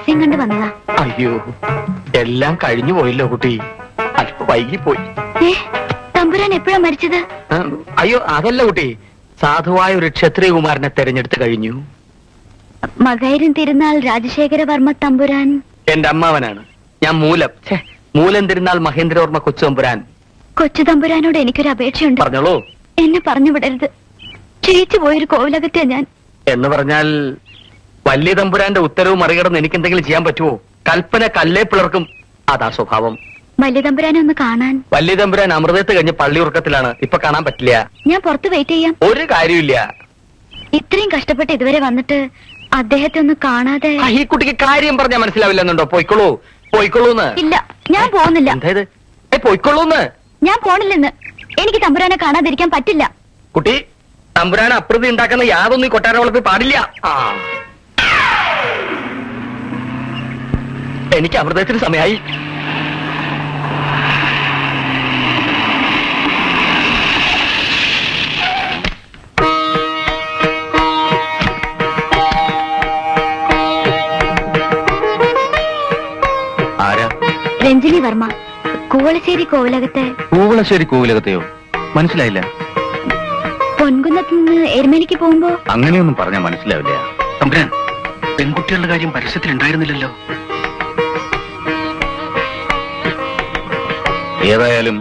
പരസ്യം കണ്ടു വന്നതാ. അയ്യോ, എല്ലാം കഴിഞ്ഞു പോയല്ലോ കുട്ടി. അല്പം വൈകിപ്പോയി. തമ്പുരാൻ എപ്പോഴാ മരിച്ചത്? അയ്യോ, അതല്ല കുട്ടി. സാധുവായ ഒരു ക്ഷത്രിയകുമാരനെ തെരഞ്ഞെടുത്ത് കഴിഞ്ഞു. മകൈരൻ തിരുനാൾ രാജശേഖരവർമ്മ തമ്പുരാൻ എന്റെ അമ്മാവനാണ്. ഞാൻ മൂലം തിരുനാൾ മഹേന്ദ്രവർമ്മ കൊച്ചു തമ്പുരാൻ. കൊച്ചു തമ്പുരാനോട് എനിക്കൊരു അപേക്ഷയുണ്ട്. പറഞ്ഞോളൂ. എന്നെ പറഞ്ഞു വിടരുത്. ക്ഷയിച്ചു പോയൊരു കോവിലകത്തെയാ ഞാൻ. എന്ന് പറഞ്ഞാൽ വലിയ തമ്പുരാന്റെ ഉത്തരവ് മറികടന്ന് എനിക്ക് എന്തെങ്കിലും ചെയ്യാൻ പറ്റുമോ? കൽപ്പന കല്ലേ പിളർക്കും. അതാ സ്വഭാവം. വലിയ തമ്പുരാനെ ഒന്ന് കാണാൻ. വലിയ തമ്പുരാൻ അമൃതത്ത് കഴിഞ്ഞ് പള്ളി ഉറക്കത്തിലാണ്. ഇപ്പൊ കാണാൻ പറ്റില്ല. ഞാൻ പുറത്ത് വെയിറ്റ് ചെയ്യാം. ഒരു കാര്യമില്ല. ഇത്രയും കഷ്ടപ്പെട്ട് ഇതുവരെ വന്നിട്ട് അദ്ദേഹത്തെ ഒന്ന് കാണാതെ. ഈ കുട്ടിക്ക് കാര്യം പറഞ്ഞാൽ മനസ്സിലാവില്ലെന്നുണ്ടോ? പോയിക്കൊള്ളൂന്ന്. ഇല്ല, ഞാൻ പോകുന്നില്ല. എന്തായത്? പോയിക്കൊള്ളൂന്ന്. ഞാൻ പോണില്ലെന്ന്. എനിക്ക് തമ്പുരാനെ കാണാതിരിക്കാൻ പറ്റില്ല. കുട്ടി, തമ്പുരാനെ അപ്രതി ഉണ്ടാക്കുന്ന യാതൊന്നും ഈ കൊട്ടാര വളപ്പിൽ പാടില്ല. എനിക്ക് അമൃതത്തിന് സമയമായി. രഞ്ജിനി വർമ്മ, കൂവളശ്ശേരി കോവിലകത്തെയോ? മനസ്സിലായില്ല. പൊൻകുന്നത്ത് നിന്ന് എരുമേലിക്ക് പോകുമ്പോ. അങ്ങനെയൊന്നും പറഞ്ഞാൽ മനസ്സിലാവില്ല. തമ്പുരാൻ, പെൺകുട്ടികളുടെ കാര്യം പരസ്യത്തിൽ ഉണ്ടായിരുന്നില്ലല്ലോ. ഏതായാലും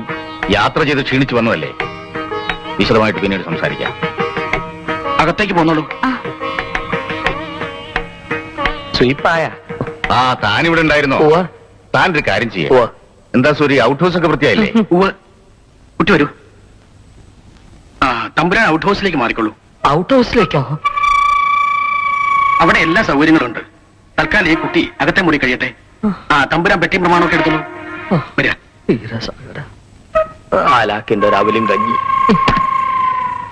യാത്ര ചെയ്ത് ക്ഷീണിച്ചു വന്നതല്ലേ, വിശദമായിട്ട് പിന്നീട് സംസാരിക്കാം. അകത്തേക്ക് പോന്നോളൂ. സ്വീപ്പായ താനിവിടെ ഉണ്ടായിരുന്നോ? താനൊരു കാര്യം ചെയ്യാം. എന്താ സൂര്യ, ഔട്ട് ഹൗസ് ഒക്കെ വൃത്തിയായില്ലേ? കുട്ടി വരൂ. തമ്പുരാൻ ഔട്ട് ഹൗസിലേക്ക് മാറിക്കൊള്ളൂ. ഔട്ട് ഹൗസിലേക്കോ? അവിടെ എല്ലാ സൗകര്യങ്ങളും ഉണ്ട്. തൽക്കാലം ഈ കുട്ടി അകത്തെ മുറി കഴിയട്ടെ. തമ്പുരാൻ പെട്ടിയും പ്രമാണമൊക്കെ എടുത്തോളൂ. വരിക. ആലാക്കിന്റെ രാവിലെയും കഞ്ഞി.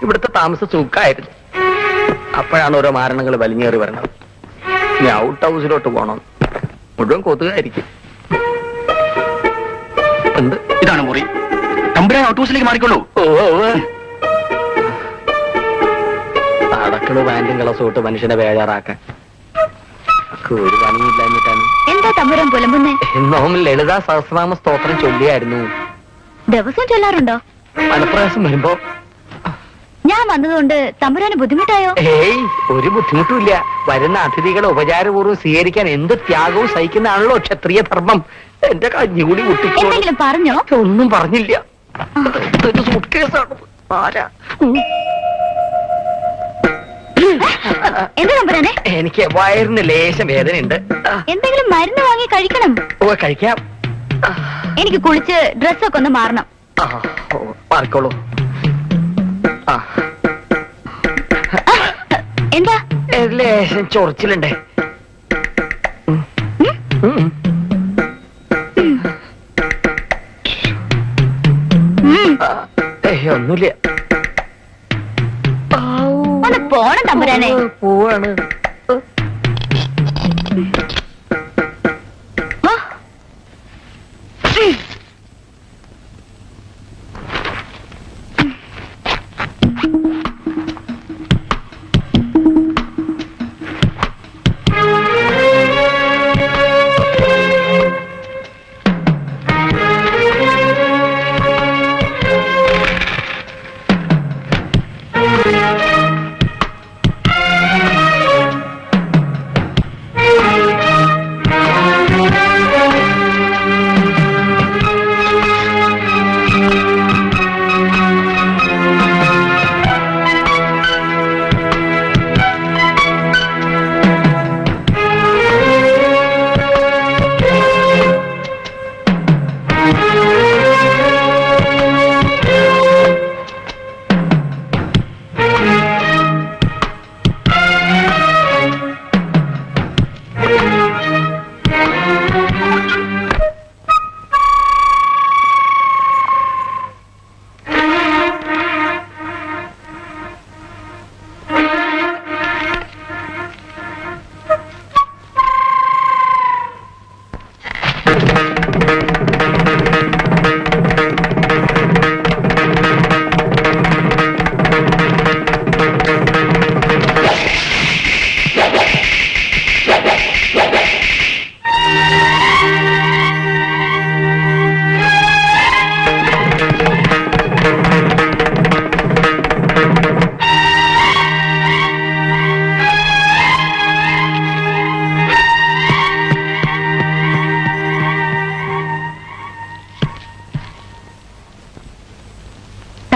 ഇവിടുത്തെ താമസ സുഖമായിരുന്നു. അപ്പോഴാണ് ഓരോ മാരണങ്ങൾ വലിഞ്ഞേറി വരണത്. ഇനി ഔട്ട് ഹൗസിലോട്ട് പോണം. മുഴുവൻ കൊതുകായിരിക്കും. ഇതാണ് മുറി. തമ്പുരാൻ ഔട്ട് ഹൗസിലേക്ക് മാറിക്കൊള്ളൂ. അടക്കള് പാന്റും കളസോട്ട് മനുഷ്യനെ ബേജാറാക്കാൻ ഒരു പണിയില്ലാഞ്ഞിട്ടാണ്. എന്താ തമ്പുരാൻ പുലമ്പുന്നേ? എന്നോം ലളിതാ സഹസ്രനാമ സ്തോത്രം ചൊല്ലിയായിരുന്നു. ദിവസം ചൊല്ലാറുണ്ടോ? മനപ്രയാസം വരുമ്പോ. ഞാൻ വന്നതുകൊണ്ട് തമ്പുരാന് ബുദ്ധിമുട്ടായോ? ഏയ്, ഒരു ബുദ്ധിമുട്ടുമില്ല. വരുന്ന അതിഥികളെ ഉപചാരപൂർവ്വം സ്വീകരിക്കാൻ എന്ത് ത്യാഗവും സഹിക്കുന്നതാണല്ലോ ക്ഷത്രിയ ധർമ്മം. എന്റെ കഞ്ഞികൂടി എന്തെങ്കിലും പറഞ്ഞോ? ഒന്നും പറഞ്ഞില്ല. ഒരു സൂട്ട്കേസാണ്. ആരാ? എന്താ തമ്പുരാനെ? എനിക്ക് വയറിന് ലേശം വേദനയുണ്ട്. എന്തെങ്കിലും മരുന്ന് വാങ്ങി കഴിക്കണം. കഴിക്കാം. എനിക്ക് കുളിച്ച് ഡ്രസ്സൊക്കെ ഒന്ന് മാറണം. മാറിക്കോളൂ. എന്താ? ലേശം ചൊറിച്ചിലുണ്ടേ. ഒന്നുമില്ല. ഒന്ന് പോണം തമ്പുരാനെ. പോവാണ്.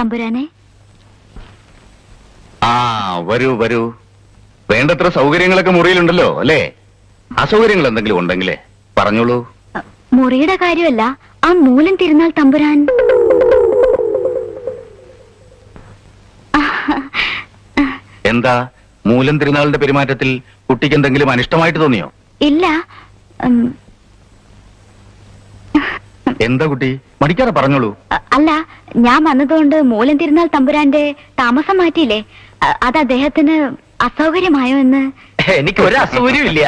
തമ്പുരാനെ. ആ വരൂ വരൂ. വേണ്ടത്ര സൗകര്യങ്ങളൊക്കെ മുറിയിലുണ്ടല്ലോ അല്ലേ? അസൗകര്യങ്ങൾ എന്തെങ്കിലും ഉണ്ടെങ്കിലേ പറഞ്ഞോളൂ. മുറിയുടെ കാര്യമല്ല, ആ മൂലം തിരുനാൾ തമ്പുരാൻ. എന്താ മൂലം തിരുനാളിന്റെ പെരുമാറ്റത്തിൽ കുട്ടിക്ക് എന്തെങ്കിലും അനിഷ്ടമായിട്ട് തോന്നിയോ? ഇല്ല. എന്താ കുട്ടി മടിക്കാതെ പറഞ്ഞോളൂ. അല്ല, ഞാൻ വന്നതുകൊണ്ട് മൂലം തിരുനാൾ തമ്പുരാന്റെ താമസം മാറ്റിയില്ലേ, അത് അദ്ദേഹത്തിന് അസൗകര്യമായോ എന്ന്. എനിക്ക് ഒരു അസൗകര്യമില്ല.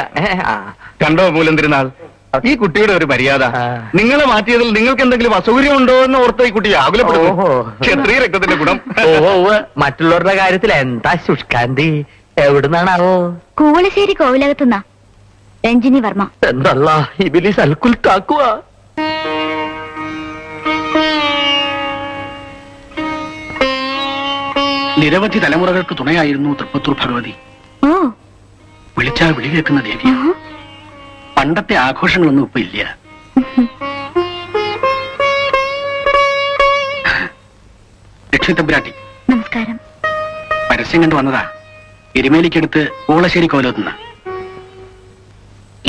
കണ്ടോ മൂലം തിരുനാൾ, ഈ കുട്ടിയുടെ ഒരു മര്യാദ. നിങ്ങളെ മാറ്റിയതിൽ നിങ്ങൾക്ക് എന്തെങ്കിലും അസൗകര്യം ഉണ്ടോ എന്ന് ഓർത്ത് ഈ കുട്ടി ആകുലപ്പെടുന്നു. ക്ഷത്രിയ രക്തത്തിന്റെ ഗുണം. മറ്റുള്ളവരുടെ കാര്യത്തിൽ എന്താ ശുഷ്കാന്തി? എവിടുന്നാണാവോ? കൂവളശ്ശേരി കോവിലകത്തുനിന്നാ. രഞ്ജിനി വർമ്മ. എന്തല്ല ഇബിലിസ് അൽക്കുൽ കാക്കുക. നിരവധി തലമുറകൾക്ക് തുണയായിരുന്നു തൃപ്പത്തൂർ ഭഗവതി. ഓ, വിളിച്ചാൽ വിളി കേൾക്കുന്ന ദേവി. പണ്ടത്തെ ആഘോഷങ്ങളൊന്നും ഇപ്പൊ ഇല്ല. ലക്ഷ്മി തമ്പുരാട്ടി, നമസ്കാരം. പരസ്യം കണ്ടു വന്നതാ. എരുമേലിക്കടുത്ത് കൂളശ്ശേരി കോവിലത്തുനിന്ന്.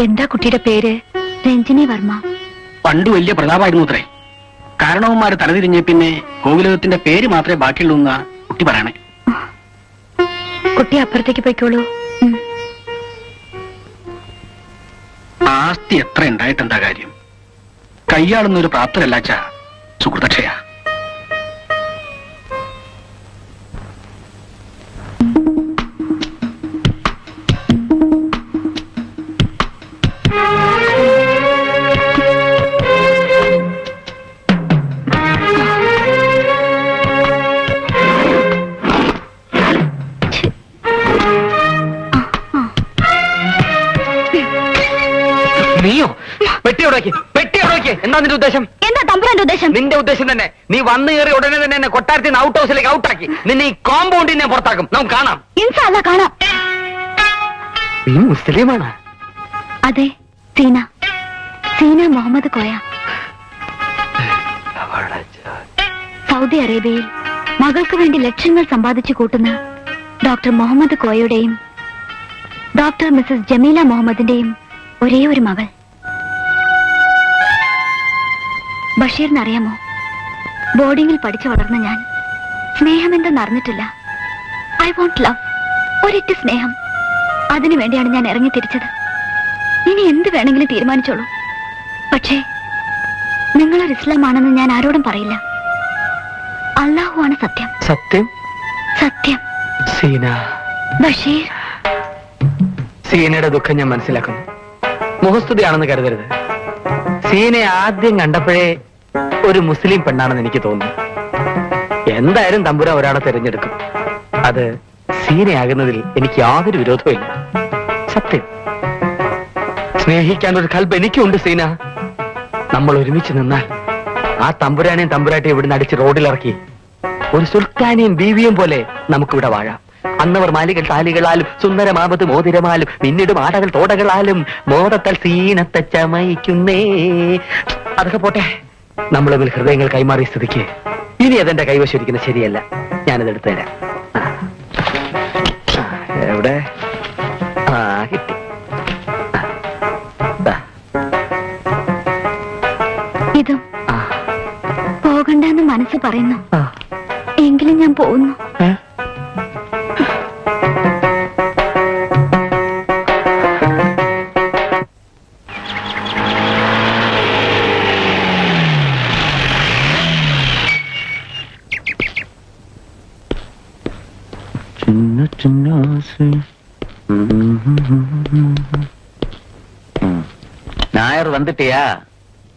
എന്താ കുട്ടിയുടെ പേര്? രഞ്ജിനി വർമ്മ. പണ്ട് വലിയ പ്രതാപമായിരുന്നു അത്രേ. കാരണവന്മാര് തലതിരിഞ്ഞ പിന്നെ കോവിലകത്തിന്റെ പേര് മാത്രമേ ബാക്കിയുള്ളൂ എന്നാ കുട്ടി പറയണേ. കുട്ടി അപ്പുറത്തേക്ക് പോയിക്കോളൂ. ആസ്തി എത്ര ഉണ്ടായിട്ടെന്താ കാര്യം? കൈയാളുന്നൊരു പ്രാപ്തരല്ലാച്ച സുഹൃതക്ഷയാ. നീയോ? പെട്ടിയോടേക്ക് പെട്ടിയോടേക്ക്. എന്താ നിന്റെ ഉദ്ദേശം? എന്താ തമ്പുരാന്റെ ഉദ്ദേശം? നിന്റെ ഉദ്ദേശം തന്നെ. നീ വന്നു കയറി ഉടനെ തന്നെ എന്നെ കൊട്ടാരത്തിൽ നിന്ന് ഔട്ട് ഹൗസിലേക്ക് ഔട്ടാക്കി. നിന്നെ ഈ കോമ്പൗണ്ടിൽ ഞാൻ പുറത്താക്കും. നമുക്ക് കാണാം. ഇൻഷാല്ലാ കാണാം. നീ മുസ്ലിമാണ്? അതെ, സീന മുഹമ്മദ് കോയ. സൗദി അറേബ്യയിൽ മകൾക്ക് വേണ്ടി ലക്ഷങ്ങൾ സമ്പാദിച്ചു കൂട്ടുന്ന ഡോക്ടർ മുഹമ്മദ് കോയയുടെയും ഡോക്ടർ മിസസ് ജമീല മുഹമ്മദിന്റെയും ഒരേ ഒരു മകൾ. ബഷീറിനറിയാമോ, ബോർഡിങ്ങിൽ പഠിച്ചു വളർന്ന ഞാൻ സ്നേഹമെന്തെന്ന് അറിഞ്ഞിട്ടില്ല. ഐ വോണ്ട് ലവ്, ഒരിറ്റ് സ്നേഹം. അതിനു വേണ്ടിയാണ് ഞാൻ ഇറങ്ങി തിരിച്ചത്. ഇനി എന്ത് വേണമെങ്കിലും തീരുമാനിച്ചോളൂ. പക്ഷേ നിങ്ങളൊരു ഇസ്ലാമാണെന്ന് ഞാൻ ആരോടും പറയില്ല. അള്ളാഹുവാണ് സത്യം. സത്യം? സത്യം. സീന. ബഷീർ. സീനയുടെ ദുഃഖം ഞാൻ മനസ്സിലാക്കുന്നു. മുഖസ്തുതിയാണെന്ന് കരുതരുത്. സീനയെ ആദ്യം കണ്ടപ്പോഴേ ഒരു മുസ്ലിം പെണ്ണാണെന്ന് എനിക്ക് തോന്നുന്നു. എന്തായാലും തമ്പുരാൻ ഒരാളെ തിരഞ്ഞെടുക്കും. അത് സീനയാകുന്നതിൽ എനിക്ക് യാതൊരു വിരോധവും. സത്യം. സ്നേഹിക്കാൻ ഒരു കൽബ് എനിക്കുണ്ട് സീന. നമ്മൾ ഒരുമിച്ച് നിന്നാൽ ആ തമ്പുരാനെയും തമ്പുരാട്ടെയും ഇവിടുന്ന് അടിച്ച് റോഡിലിറക്കി ഒരു സുൽത്താനെയും ബീവിയും പോലെ നമുക്കിവിടെ വാഴാം. അന്നവർ മാലികൾ താലികളാലും സുന്ദരമാപത് മോതിരമാലും പിന്നീടും ആടകൾ തോടകളാലും മോദത്താൽ സീനത്തെ ചമയിക്കുന്നേ. അതൊക്കെ പോട്ടെ. നമ്മൾ തമ്മിൽ ഹൃദയങ്ങൾ കൈമാറിയ സ്ഥിതിക്ക് ഇനി അതെന്റെ കൈവശിരിക്കുന്നത് ശരിയല്ല. ഞാനത് എടുത്തു തരാം. എവിടെ? കിട്ടി. ഇതും പോകണ്ടെന്ന് മനസ്സ് പറയുന്നു. എങ്കിലും ഞാൻ പോകുന്നു. நாயர் வந்துட்டியா?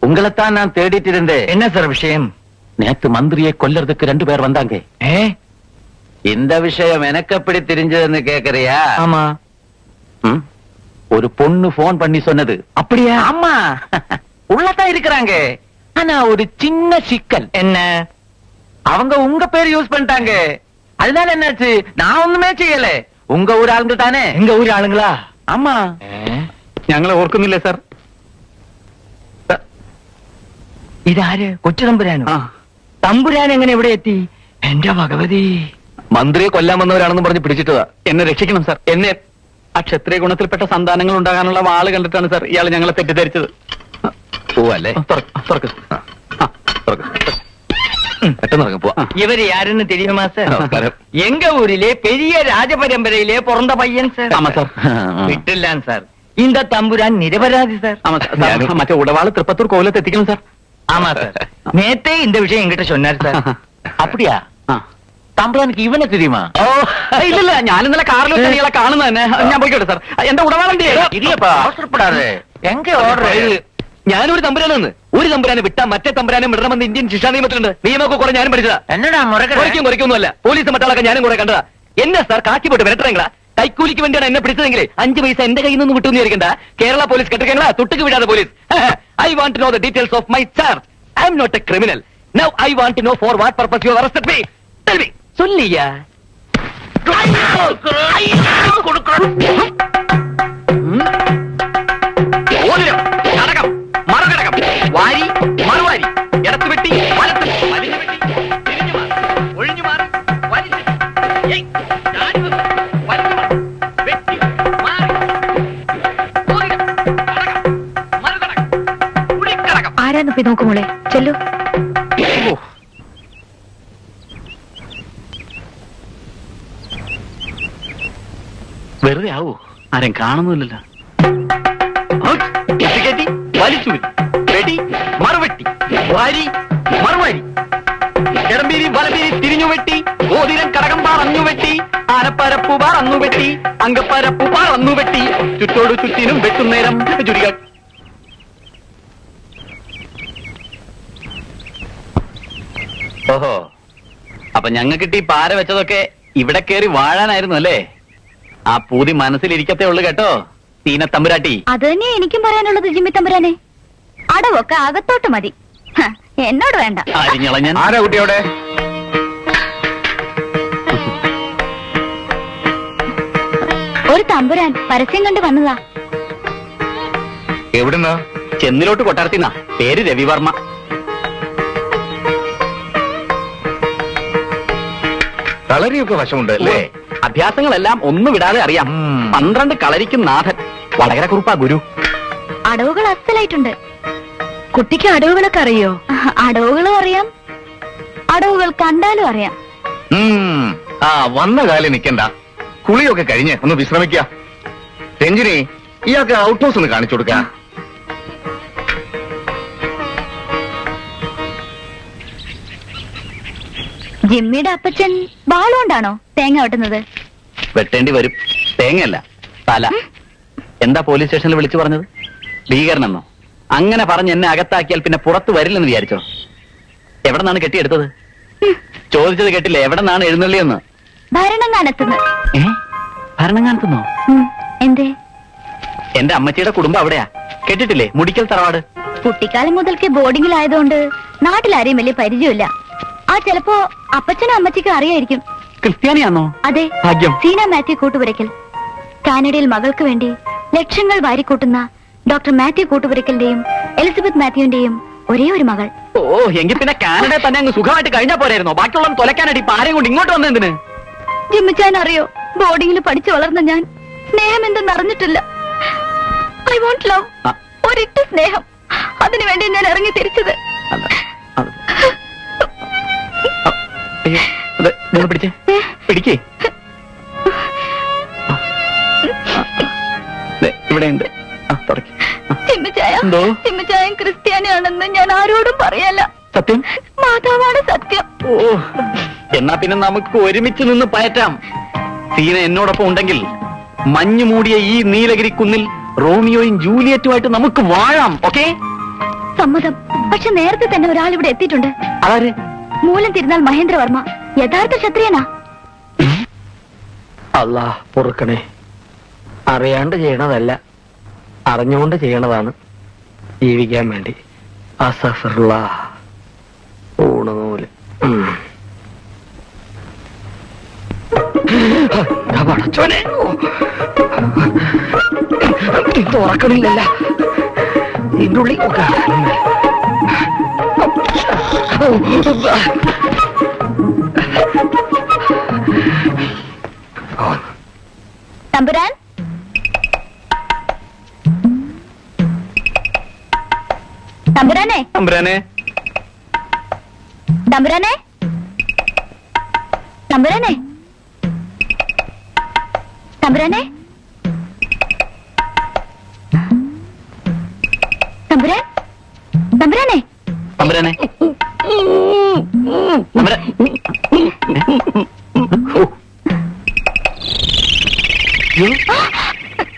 உங்களைத்தான் நான் தேடிட்டு இருந்தேன். என்ன சார் விஷயம்? நேத்து மந்திரியை கொல்லறதுக்கு 2 பேர் வந்தாங்க. இந்த விஷயம் எனக்கு எப்படி தெரிஞ்சதுன்னு கேக்குறியா? ஆமா. ஒரு பொண்ணு போன் பண்ணி சொன்னது. அப்படியா? ஆமா. உள்ளதான் இருக்கிறாங்க. ஆனா ஒரு சின்ன சிக்கல். என்ன? அவங்க உங்க பேர் யூஸ் பண்ணிட்டாங்க. அதனால என்னாச்சு? நான் ஒண்ணுமே செய்யல. உங்க ஊர் ஆளுங்க தானே? எங்க ஊர் ஆளுங்களா? ஆமா. ഞങ്ങളെ ഓർക്കുന്നില്ലേ സാർ? ഇതാര്? കൊച്ചു തമ്പുരാനോ? തമ്പുരാൻ എങ്ങനെ ഇവിടെ എത്തി? എന്റെ ഭഗവതി, മന്ത്രിയെ കൊല്ലാൻ വന്നവരാണെന്ന് പറഞ്ഞ് പിടിച്ചിട്ടതാ. എന്നെ രക്ഷിക്കണം സാർ. എന്നെ ആ ക്ഷത്രിയ ഗുണത്തിൽപ്പെട്ട സന്താനങ്ങൾ ഉണ്ടാകാനുള്ള വാള് കണ്ടിട്ടാണ് സാർ ഇയാൾ ഞങ്ങളെ തെറ്റിദ്ധരിച്ചത്. പോവല്ലേ? തുറക്ക്. പെട്ടെന്ന് ഇറങ്ങി പോവാ. இவர் யாருன்னு தெரியுமா சார்? നമസ്കാരം. எங்க ஊரிலே பெரிய ராஜபரம்பரையிலே பிறந்த பையன் சார். ஆமா சார். விட்டுலாம் சார். இந்த தம்புரான் நிரபராதி சார். ஆமா சார். മറ്റേ ഉടവാള് തൃപ്പത്തൂർ കോവിലത്ത് എത്തിക്കണം സാർ. ஆமா சார். நேத்தே இந்த விஷயம் என்கிட்ட சொன்னார் சார். அப்படியா? തമ്പുരാനിക്ക് ഇവനെ தெரியுமா? ഓ ഇല്ലില്ല, ഞാൻ ഇന്നലെ കാറിൽ വെച്ച് ഇയാളെ കാണുന്ന തന്നെ. ഞാൻ പോയിക്കോട്ടെ സാർ. എന്റെ ഉടവാളുണ്ട്. അവസരപ്പെടാതെ എങ്ക ഓർഡർ? ഞാനൊരു തമ്പുരാനെന്ന്, ഒരു തമ്പുരാനെ വിട്ടാ മറ്റേ തമ്പുരാനെ വിടണമെന്ന് ഇന്ത്യൻ ശിക്ഷാ നിയമത്തിലുണ്ട്. നിയമമൊക്കെ കുറെ ഞാനും പഠിച്ചതാ. என்னடா കുറയ്ക്കൊന്നുമല്ല. പോലീസ് മറ്റാളൊക്കെ ഞാനും കുറെ കണ്ടതാ. എന്നെ സാർ കാക്കി പോട്ട് വരട്ടെങ്ങളാ. കൈക്കൂലിക്ക് വേണ്ടിയാണ് എന്നെ പിടിച്ചതെങ്കിൽ 5 പൈസ എന്റെ കയ്യിൽ നിന്ന് വിട്ടു വിചാരിക്കണ്ട. കേരള പോലീസ് കെട്ടിക്കങ്ങളാ, തുട്ടുക്ക് വിടാതെ police. I want to know the details of my charge. I am not a criminal. Now I want to know for what purpose you arrested me. Tell me. சொல்லியா? കടകം മറുകടകം വാരി മറുവാരി ഇടത്ത് വെട്ടി വലത്ത് വലിഞ്ഞു വെട്ടി തിരിഞ്ഞു മാറി ഒഴിഞ്ഞു മാറി വലിച്ചു വെട്ടി മാറി മറുകടകം കുടിക്കടകം. ആരാന്ന് പോയി നോക്കുമോളെ, ചെല്ലു. വെറുതെ ആവോ? ആരും കാണുന്നില്ലല്ലോ. വലിച്ചു വെടി മറുവെട്ടി വാരി മറുവാരി ഇടംപീരി വലപീരി തിരിഞ്ഞു വെട്ടി ഗോതിരം കടകം പറന്നു വെട്ടി ആനപ്പരപ്പു പറന്നു വെട്ടി അങ്കപ്പരപ്പു പറന്നു വെട്ടി ചുറ്റോടു ചുറ്റിനും വെട്ടുന്നേരം ചുരിക. ഓഹോ, അപ്പൊ ഞങ്ങൾക്കിട്ട് ഈ പാര വെച്ചതൊക്കെ ഇവിടെ കയറി വാഴാനായിരുന്നു അല്ലേ? ആ പൂതി മനസ്സിലിരിക്കത്തേ ഉള്ളു കേട്ടോ സീന തമ്പുരാട്ടി. അത് തന്നെ എനിക്കും പറയാനുള്ളത് ജിമ്മി തമ്പുരാനെ. അടവൊക്കെ അകത്തോട്ട് മതി, എന്നോട് വേണ്ട. അരിഞ്ഞളഞ്ഞൻ. ആരാ കുട്ടിയോടെ? ഒരു തമ്പുരാൻ പരസ്യം കണ്ട് വന്നതാ. എവിടുന്നാ? ചെന്നിലോട്ട് കൊട്ടാരത്തിന്നാ. പേര് രവിവർമ്മ. കളരിയൊക്കെ വശമുണ്ട് അല്ലേ? അഭ്യാസങ്ങളെല്ലാം ഒന്നും വിടാതെ അറിയാം. 12 കളരിക്കും നാഥൻ. വളരെ കുറുപ്പാ ഗുരു. അടവുകൾ അസലായിട്ടുണ്ട്. കുട്ടിക്ക് അടവുകളൊക്കെ അറിയോ? അടവുകളും അറിയാം, അടവുകൾ കണ്ടാലും അറിയാം. ആ വന്ന കാലം നിക്കണ്ട, കുളിയൊക്കെ കഴിഞ്ഞ് ഒന്ന് വിശ്രമിക്ക. രഞ്ജിനി, ഇയാൾക്ക് ഔട്ട് ഹൗസ് ഒന്ന് കാണിച്ചു കൊടുക്ക. ജിമ്മിയുടെ അപ്പച്ചൻ ബാളുകൊണ്ടാണോ തേങ്ങ വെട്ടുന്നത്? വെട്ടേണ്ടി വരും. തേങ്ങയല്ല, തല. എന്താ പോലീസ് സ്റ്റേഷനിൽ വിളിച്ചു പറഞ്ഞത്? ഭീകരനെന്നോ? അങ്ങനെ പറഞ്ഞ് എന്നെ അകത്താക്കിയാൽ പിന്നെ പുറത്ത് വരില്ലെന്ന് വിചാരിച്ചോ? എവിടെ നിന്നാണ് കെട്ടിയെടുത്തത്? ചോദിച്ചത് കേട്ടില്ലേ? എവിടെ നിന്നാണ് എഴുന്നള്ളിയെന്ന്? ഭരണങ്ങാനത്തുനിന്ന്. ഭരണങ്ങാനത്തുന്നോ? എന്തേ? എന്റെ അമ്മച്ചിയുടെ കുടുംബം അവിടെയാ. കേട്ടിട്ടില്ലേ? മുടിക്കൽ തറവാട്. കുട്ടിക്കാലം മുതൽക്ക് ബോർഡിങ്ങിലായതുകൊണ്ട് നാട്ടിലാരെയും വലിയ പരിചയമില്ല. ആ ചിലപ്പോ അപ്പച്ചനും അമ്മച്ചിക്കും അറിയായിരിക്കും. ക്രിസ്ത്യാനിയാണോ? അതെ, ഭാഗ്യം. സീന മാത്യു കൂട്ടുപുരയ്ക്കൽ. കാനഡയിൽ മകൾക്ക് വേണ്ടി ലക്ഷങ്ങൾ വാരിക്കൂട്ടുന്ന ഡോക്ടർ മാത്യു കൂട്ടുപുരയ്ക്കലിന്റെയും എലിസബത്ത് മാത്യുവിന്റെയും ഒരേ ഒരു മകൾ. ഓ, എങ്കിൽ പിന്നെ കാനഡയിൽ തന്നെ അങ്ങ് സുഖമായിട്ട് കഴിഞ്ഞാ പോരായിരുന്നോ? ബാക്കിയുള്ള തൊലക്കാനായിട്ട് ഇപ്പൊ ആരെയും കൊണ്ട് ഇങ്ങോട്ട് വന്നെന്തിന്? ജിമ്മിച്ചാൻ അറിയോ, ബോർഡിങ്ങിൽ പഠിച്ചു വളർന്ന ഞാൻ സ്നേഹം എന്തെന്ന് അറിഞ്ഞിട്ടില്ല. I won't love. ഒരിട്ട സ്നേഹം. അതിനുവേണ്ടി ഞാൻ ഇറങ്ങി തിരിച്ചത്. പിടിച്ചേ, പിടിക്കേ. ഇവിടെയുണ്ട്. ജിമ്മിച്ചായൻ ക്രിസ്ത്യാനിയാണെന്ന് ഞാൻ ആരോടും പറയല്ല. സത്യം? മാതാവാണ് സത്യം. ഓ, എന്നാ പിന്നെ നമുക്ക് ഒരുമിച്ച് നിന്ന് പയറ്റാം. സീന എന്നോടൊപ്പം ഉണ്ടെങ്കിൽ മഞ്ഞു മൂടിയ ഈ നീലഗിരി കുന്നിൽ റോമിയോയും ജൂലിയറ്റുമായിട്ട് നമുക്ക് വാഴാം. ഓക്കെ? സമ്മതം. പക്ഷെ നേരത്തെ തന്നെ ഒരാൾ ഇവിടെ എത്തിയിട്ടുണ്ട്. ആര്? മൂലം തിരുനാൾ മഹേന്ദ്രവർമ്മ. യഥാർത്ഥ ക്ഷത്രിയനാ. അല്ലാ പൊറുക്കണേ. അറിയാണ്ട് ചെയ്യണതല്ല, അറിഞ്ഞുകൊണ്ട് ചെയ്യണതാണ് ജീവിക്കാൻ വേണ്ടി. അസഫറുള്ള ഊണുനൂല്. പടച്ചോനെ, തുറക്കണില്ലല്ല. ഇതിന്റെ ഉള്ളിൽ തമ്പുരാനെ തമ്പുരാനെ തമ്പുരാനെ തമ്പുരാനെ തമ്പുരാനെ തമ്പുരാൻ തമ്പുരാനെ തമ്പുരാനെ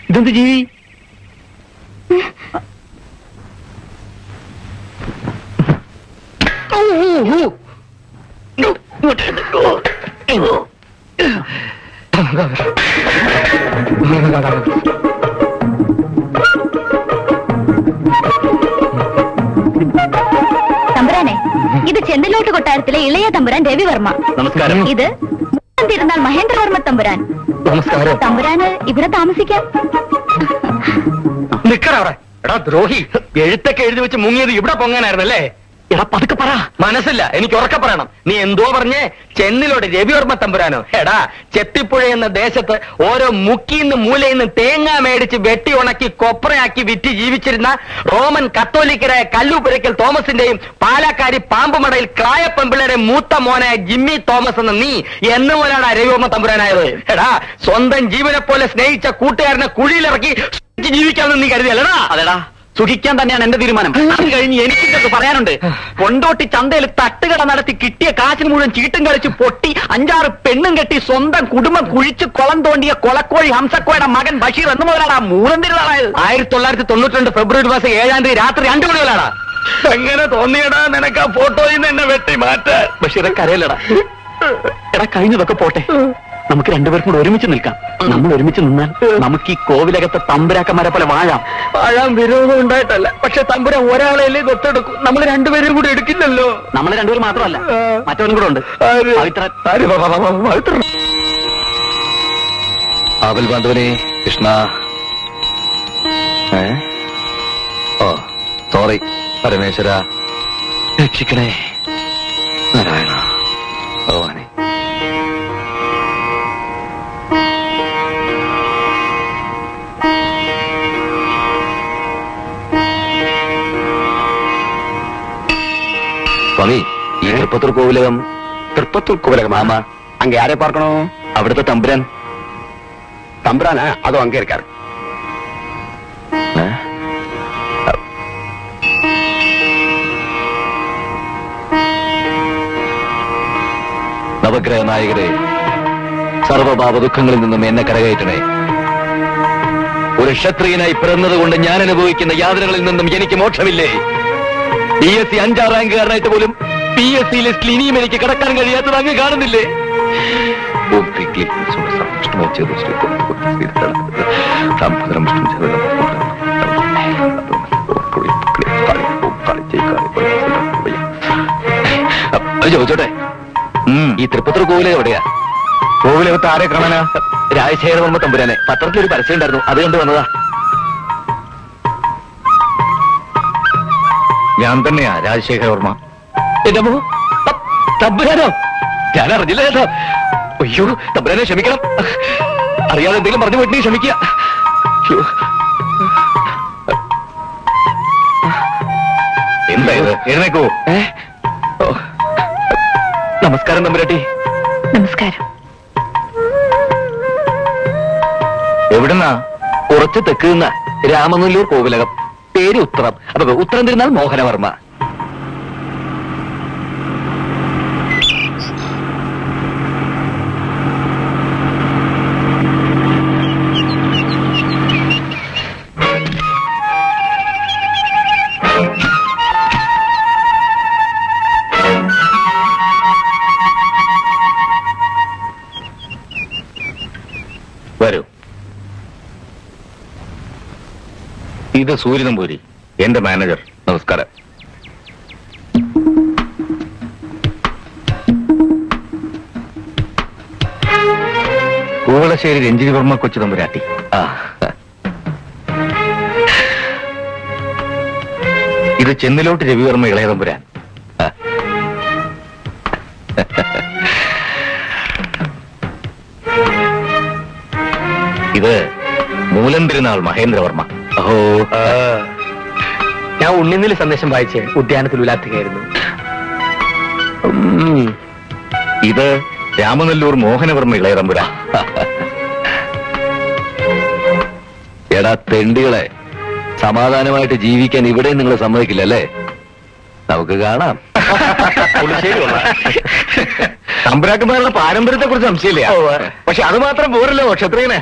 ഇതെന്ത് ജീവി? തമ്പുരാനെ, ഇത് ചെന്തലോട്ട് കൊട്ടാരത്തിലെ ഇളയ തമ്പുരാൻ രവിവർമ്മ. നമസ്കാരം. ഇത് തിരുനാൾ മഹേന്ദ്രവർമ്മ തമ്പുരാൻ. നമസ്കാരം. തമ്പുരാന് ഇവിടെ താമസിക്കാം. നിക്കടാ അവിടെ. എടാ ദ്രോഹി, എഴുത്തൊക്കെ എഴുതി വെച്ച് മുങ്ങിയത് ഇവിടെ പൊങ്ങാനായിരുന്നല്ലേ? എടാ പതുക്കെ പറ. മനസ്സില്ല, എനിക്ക് ഉറക്കെ പറയണം. നീ എന്തോ പറഞ്ഞേ? ചെന്നിലോട് രവിവർമ്മ തമ്പുരാനോ? എടാ, ചെത്തിപ്പുഴ എന്ന ദേശത്ത് ഓരോ മുക്കിന്ന് മൂലയിന്ന് തേങ്ങ മേടിച്ച് വെട്ടി ഉണക്കി കൊപ്രയാക്കി വിറ്റ് ജീവിച്ചിരുന്ന റോമൻ കത്തോലിക്കരായ കല്ലൂപുരയ്ക്കൽ തോമസിന്റെയും പാലക്കാരി പാമ്പുമടയിൽ ക്രായപ്പെമ്പിളയുടെ മൂത്ത മോനായ ജിമ്മി തോമസ് എന്ന നീ എന്ന് പോലാണ് രവിവർമ്മ തമ്പുരാനായത്? എടാ, സ്വന്തം ജീവനെ പോലെ സ്നേഹിച്ച കൂട്ടുകാരനെ കുഴിയിലിറക്കി ജീവിക്കാമെന്ന് നീ കരുതിയല്ലടാ? അതെടാ, സുഖിക്കാൻ തന്നെയാണ് എന്റെ തീരുമാനം. അത് കഴിഞ്ഞ് എനിക്കൊക്കെ പറയാനുണ്ട്. കൊണ്ടോട്ടി ചന്തയിൽ തട്ടുകട നടത്തി കിട്ടിയ കാശിന് മുഴുവൻ ചീട്ടും കളിച്ച് പൊട്ടി 5-6 പെണ്ണും കെട്ടി സ്വന്തം കുടുംബം കുഴിച്ച് കുളം തോണ്ടിയ കൊളക്കോഴി ഹംസക്കോയുടെ മകൻ ബഷീർ എന്ന് മുതലാടാ മൂലം തിരുനാളായത്. 1992 ഫെബ്രുവരി മാസം 7-ാം തീയതി രാത്രി 2 മണി മുതലാടാ. എങ്ങനെ തോന്നിയടാ നിനക്ക് ആ ഫോട്ടോയിൽ നിന്ന് എന്നെ വെട്ടി മാറ്റാൻ? ബഷീറെ കരയില്ലടാ. എടാ, കഴിഞ്ഞതൊക്കെ പോട്ടെ. നമുക്ക് രണ്ടുപേർക്കും കൂടെ ഒരുമിച്ച് നിൽക്കാം. നമ്മൾ ഒരുമിച്ച് നിന്നാൽ നമുക്ക് ഈ കോവിലകത്തെ തമ്പുരാക്കന്മാരെ പോലെ വാഴാം. വാഴാൻ വിരോധം ഉണ്ടായിട്ടല്ല, പക്ഷെ തമ്പുരാൻ ഒരാളെയല്ലേ ദത്തെടുക്കും. നമ്മൾ രണ്ടുപേരും കൂടി എടുക്കില്ലല്ലോ. നമ്മൾ രണ്ടുപേർ മാത്രമല്ല, മറ്റവനും കൂടെ ഉണ്ട്. പവിത്രൻ. ആവൽ ബാന്ധവനെ കൃഷ്ണ. ഓ സോറി പരമേശ്വര, രക്ഷിക്കണേ നാരായണ ഭഗവാനെ. സ്വാമി, ഈ തൃപ്പത്തൂർ കോവിലകം. തൃപ്പത്തൂർ കോവിലകം ആമാ. அங்க யாரை பார்க்கணும்? അവിടുത്തെ തമ്പുരാൻ. தம்புரான அதுவும் அங்கே இருக்காரு. നവഗ്രഹ നായകരെ, സർവഭാവ ദുഃഖങ്ങളിൽ നിന്നും എന്നെ കരകയറ്റണേ. ഒരു ക്ഷത്രിയനായി പിറന്നതുകൊണ്ട് ഞാൻ അനുഭവിക്കുന്ന യാതനകളിൽ നിന്നും എനിക്ക് മോക്ഷമില്ലേ? DSC 5-ാം റാങ്കുകാരനായിട്ട് പോലും PSC ലിസ്റ്റിൽ ഇനിയും എനിക്ക് കടക്കാൻ കഴിയാത്തത് അങ്ങ് കാണുന്നില്ലേ? ചോദിച്ചോട്ടെ, ഈ തൃപ്പത്തൂർ കോവില എവിടെയാ? കോവിലകത്ത് ആരെ കാണാനാ? രാജശേഖരവർമ്മ തമ്പുരാനെ. പത്രത്തിലൊരു പരസ്യം ഉണ്ടായിരുന്നു, അത് കണ്ടു വന്നതാ. ഞാൻ തന്നെയാ രാജശേഖരവർമ്മ. എന്റെ തമ്പുരാനോ? ഞാൻ അറിഞ്ഞില്ല കേട്ടോ. അയ്യോ തമ്പുരാനെ, ക്ഷമിക്കണം. അറിയാതെ എന്തെങ്കിലും പറഞ്ഞു പോയിട്ട് ക്ഷമിക്കുക. എന്തായത്? എഴുന്നേക്കോ. നമസ്കാരം തമ്പുരാട്ടി. നമസ്കാരം. എവിടുന്നാ? കുറച്ച് തെക്ക് നിന്ന രാമനല്ലൂർ കോവിലകം. പേര് ഉത്രം. അപ്പൊ ഉത്രം തിരുനാൾ മോഹനവർമ്മ. വരൂ. ഇത് സൂര്യനമ്പൂരി, എന്റെ മാനേജർ. നമസ്കാരം. കൂവളശ്ശേരി രഞ്ജിനിവർമ്മ കൊച്ചു തമ്പുരാട്ടി. ഇത് ചെന്നിലോട്ട് രവിവർമ്മ ഇളയ തമ്പുരാൻ. ഇത് മൂലം തിരുനാൾ മഹേന്ദ്രവർമ്മ. ഞാൻ ഉണ്ണിനിൽ സന്ദേശം വായിച്ച് ഉദ്യാനത്തിൽ ഉലാത്തുകയായിരുന്നു. ഇത് രാമനെല്ലൂർ മോഹനവർമ്മ ഇളയറമ്പുര. എടാ തെണ്ടികളെ, സമാധാനമായിട്ട് ജീവിക്കാൻ ഇവിടെ നിങ്ങൾ സമ്മതിക്കില്ലല്ലേ? നമുക്ക് കാണാം. തമ്പുരാക്കന്മാരുടെ പാരമ്പര്യത്തെ കുറിച്ച് സംശയമില്ല. പക്ഷെ അത് മാത്രം പോരല്ലോ ക്ഷത്രിയന്,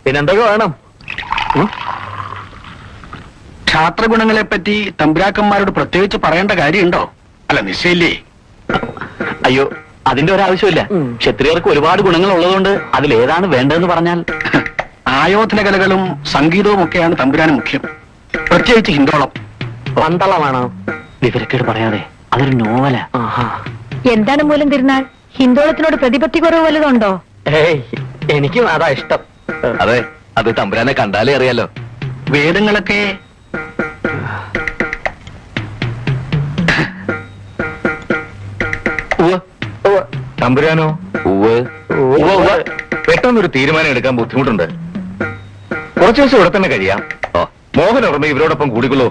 പിന്നെന്തൊക്കെ വേണം? ക്ഷാത്രഗുണങ്ങളെ പറ്റി തമ്പുരാക്കന്മാരോട് പ്രത്യേകിച്ച് പറയേണ്ട കാര്യമുണ്ടോ? അല്ല, നിശ്ചയില്ലേ? അയ്യോ, അതിന്റെ ഒരാവശ്യമില്ല. ക്ഷത്രിയർക്ക് ഒരുപാട് ഗുണങ്ങൾ ഉള്ളതുകൊണ്ട് അതിലേതാണ് വേണ്ടതെന്ന് പറഞ്ഞാൽ. ആയോധന കലകളും സംഗീതവും ഒക്കെയാണ് തമ്പുരാന് മുഖ്യം, പ്രത്യേകിച്ച് ഹിന്ദോളം. പന്തളമാണോ? വിവരക്കേട് പറയാതെ, അതൊരു നോവല. എന്താണ് മൂലം തിരുനാൾ? ഹിന്ദോളത്തിനോട് പ്രതിപത്തി കുറവ് വല്ലതുണ്ടോ? ഏയ്, എനിക്കും അതാ ഇഷ്ടം. അതെ, അത് തമ്പുരാനെ കണ്ടാലേ അറിയാലോ. വേദങ്ങളൊക്കെ തമ്പുരാനോ? പെട്ടെന്നൊരു തീരുമാനം എടുക്കാൻ ബുദ്ധിമുട്ടുണ്ട്. കുറച്ചു ദിവസം ഇവിടെ തന്നെ കഴിയാം. മോഹനവർമ്മ ഇവരോടൊപ്പം കൂടിക്കൊള്ളൂ.